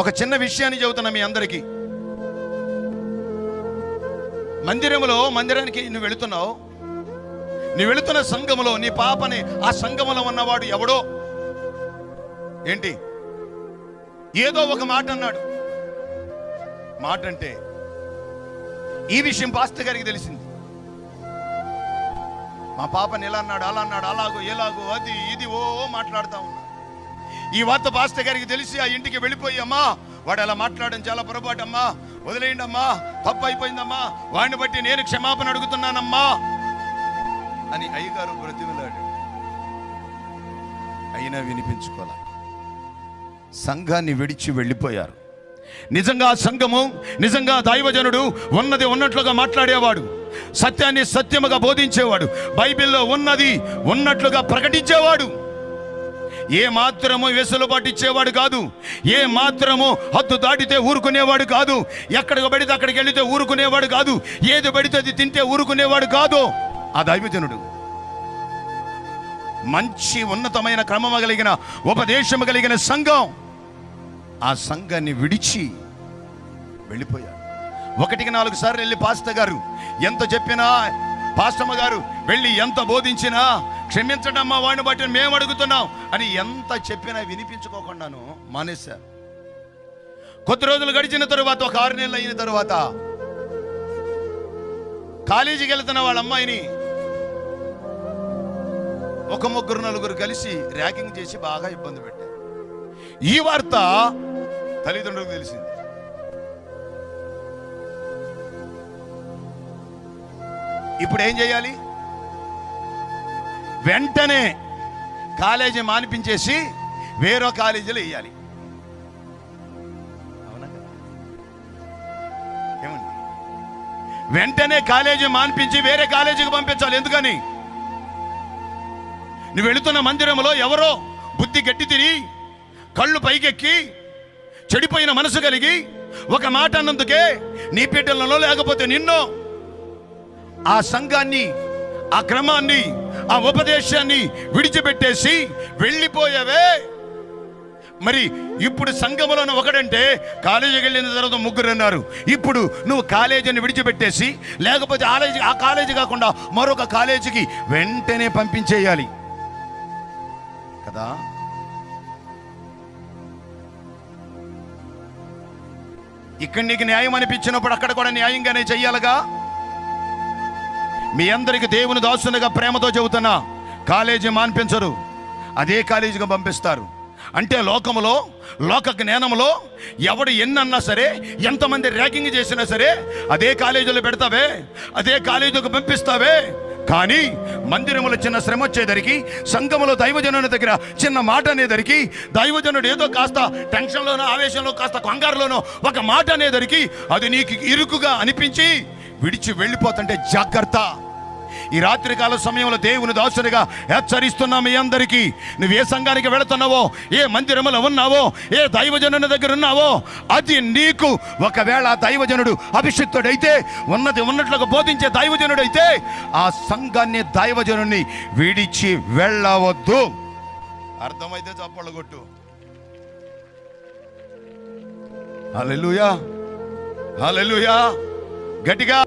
ఒక చిన్న విషయాన్ని చెబుతున్నా మీ అందరికీ. మందిరానికి నువ్వు వెళుతున్నావు, నువ్వు వెళుతున్న సంఘములో నీ పాపని ఆ సంఘములో ఉన్నవాడు ఎవడో ఏంటి ఏదో ఒక మాట అన్నాడు. మాట అంటే ఈ విషయం పాస్టర్ గారికి తెలిసింది. మా పాపని ఎలా అన్నాడు, అలా అన్నాడు, అలాగో ఎలాగో అది ఇది ఓ మాట్లాడుతూ ఉన్నా. ఈ వార్త పాస్టర్ గారికి తెలిసి ఆ ఇంటికి వెళ్ళిపోయి, అమ్మా వాడు అలా మాట్లాడడం చాలా పొరపాటు అమ్మా, వదిలేయండి అమ్మా, తప్పు అయిపోయిందమ్మా, వాడిని బట్టి నేను క్షమాపణ అడుగుతున్నానమ్మా అని అయ్యగారు బ్రతిమలాడు. అయినా వినిపించుకోలే. సంఘాన్ని విడిచి వెళ్ళిపోయారు. నిజంగా సంఘము, నిజంగా దైవజనుడు ఉన్నది ఉన్నట్లుగా మాట్లాడేవాడు, సత్యాన్ని సత్యముగా బోధించేవాడు, బైబిల్లో ఉన్నది ఉన్నట్లుగా ప్రకటించేవాడు. ఏ మాత్రము వెసులుబాటు ఇచ్చేవాడు కాదు, ఏ మాత్రము హద్దు దాటితే ఊరుకునేవాడు కాదు, ఎక్కడికి పడితే అక్కడికి వెళితే ఊరుకునేవాడు కాదు, ఏది పడితే అది తింటే ఊరుకునేవాడు కాదు ఆ దైవజనుడు. మంచి ఉన్నతమైన క్రమము కలిగిన ఉపదేశము కలిగిన సంఘం, ఆ సంఘాన్ని విడిచి వెళ్ళిపోయారు. 1-4 సార్లు వెళ్ళి పాస్టర్ గారు ఎంత చెప్పినా, పాస్టమ్మ గారు వెళ్ళి ఎంత బోధించినా, క్షమించడమ్మా వాడిని బట్టి మేము అడుగుతున్నాం అని ఎంత చెప్పినా వినిపించుకోకుండాను మానేశారు. కొద్ది రోజులు గడిచిన తరువాత, ఒక 6 నెలలు అయిన తరువాత, కాలేజీకి వెళ్తున్న వాళ్ళ అమ్మాయిని ఒక 3-4 కలిసి ర్యాగింగ్ చేసి బాగా ఇబ్బంది పెట్టారు. ఈ వార్త తల్లిదండ్రులకు తెలిసింది. ఇప్పుడు ఏం చేయాలి? వెంటనే కాలేజీ మానిపించేసి వేరే కాలేజీలో వేయాలి. అవునా? ఏమండి? వెంటనే కాలేజీ మానిపించి వేరే కాలేజీకి పంపించాలి. ఎందుకని? నువ్వు వెళుతున్న మందిరంలో ఎవరో బుద్ధి గట్టి తిని, కళ్ళు పైకెక్కి, చెడిపోయిన మనసు కలిగి ఒక మాట అన్నందుకే నీ బిడ్డలలో లేకపోతే నిన్నో, ఆ సంఘాన్ని, ఆ క్రమాన్ని, ఆ ఉపదేశాన్ని విడిచిపెట్టేసి వెళ్ళిపోయావే. మరి ఇప్పుడు సంఘములను ఒకడంటే కాలేజీకి వెళ్ళిన తర్వాత 3 అన్నారు. ఇప్పుడు నువ్వు కాలేజీని విడిచిపెట్టేసి, లేకపోతే ఆ కాలేజీ కాకుండా మరొక కాలేజీకి వెంటనే పంపించేయాలి కదా. ఇక్కడ నీకు న్యాయం అనిపించినప్పుడు అక్కడ కూడా న్యాయంగానే చెయ్యాలిగా. మీ అందరికి దేవుని దాసునిగా ప్రేమతో చెబుతున్నా, కాలేజీ మాన్పించరు, అదే కాలేజీగా పంపిస్తారు. అంటే లోకములో, లోక జ్ఞానములో ఎవడు ఎన్నన్నా సరే, ఎంతమంది ర్యాగింగ్ చేసినా సరే అదే కాలేజీలో పెడతావే, అదే కాలేజీకి పంపిస్తావే. కానీ మందిరములో చిన్న శ్రమ వచ్చేదరికి, సంఘములో దైవజనుని దగ్గర చిన్న మాట అనేదరికి, దైవజనుడు ఏదో కాస్త టెన్షన్లోనో, ఆవేశంలో, కాస్త కంగారులోనో ఒక మాట అనేదరికి అది నీకు ఇరుకుగా అనిపించి విడిచి వెళ్ళిపోతుంటే జాగ్రత్త. ఈ రాత్రికాల సమయంలో దేవుని దాసునిగా హెచ్చరిస్తున్నా మీ అందరికీ, నువ్వు ఏ సంఘానికి వెళుతున్నావో, ఏ మందిరములో ఉన్నావో, ఏ దైవజనుని దగ్గర ఉన్నావో, అది నీకు ఒకవేళ దైవజనుడు అభిషిక్తుడైతే, ఉన్నది ఉన్నట్లుగా బోధించే దైవజనుడైతే, ఆ సంఘాన్ని, దైవజనుని విడిచి వెళ్ళవద్దు. అర్థమైతే చప్పట్లు కొట్టు. హల్లెలూయా, హల్లెలూయా. గట్టిగా